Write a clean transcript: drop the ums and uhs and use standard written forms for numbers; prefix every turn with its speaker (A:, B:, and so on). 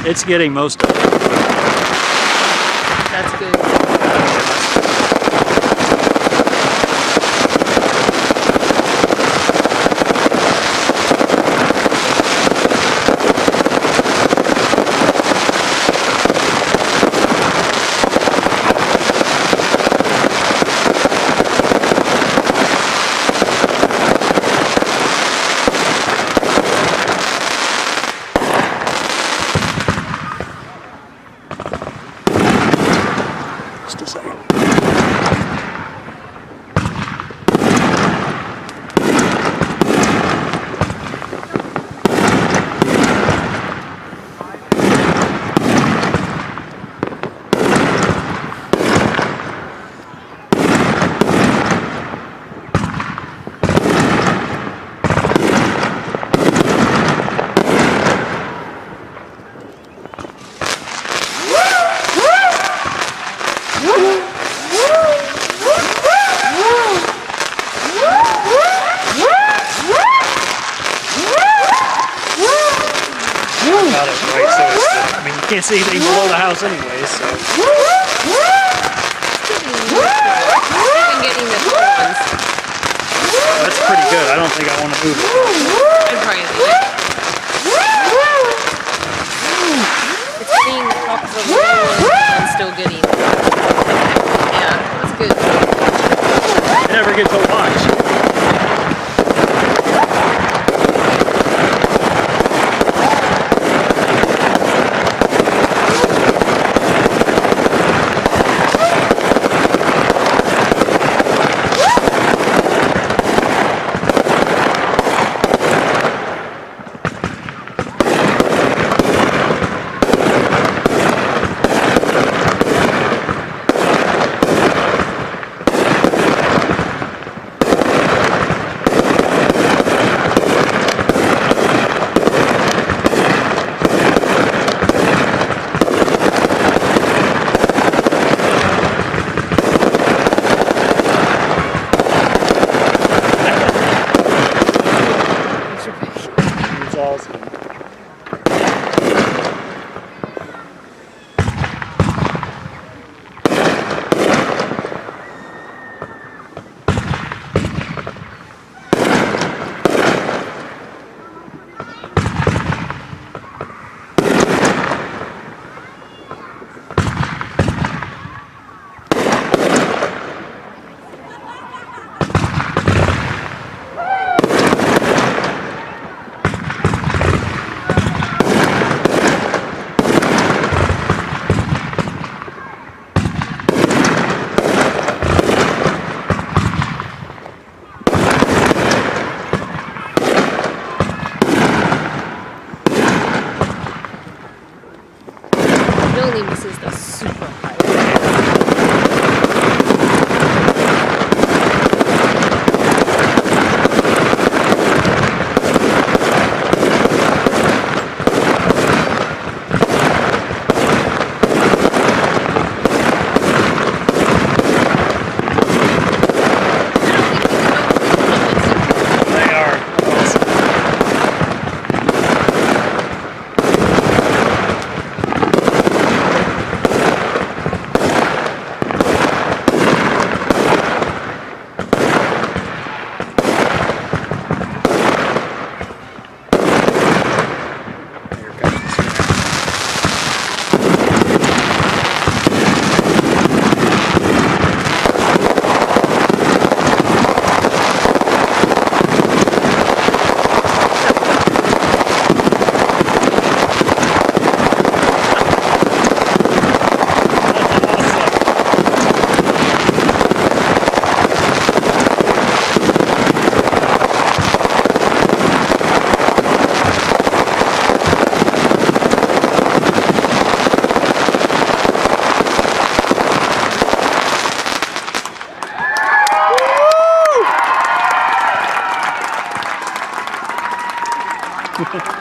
A: It's getting most of it.
B: That's good.
A: Just a second. Got it right, so it's I mean, you can't see anything below the house anyway, so.
B: Even getting the tall ones.
A: That's pretty good. I don't think I want to move it.
B: I'd probably leave it. It's getting the top of the low ones and still getting. Yeah, that's good.
A: You never get to watch. It's awesome.
B: Really misses the super high.
A: They are awesome. Here comes. Awesome.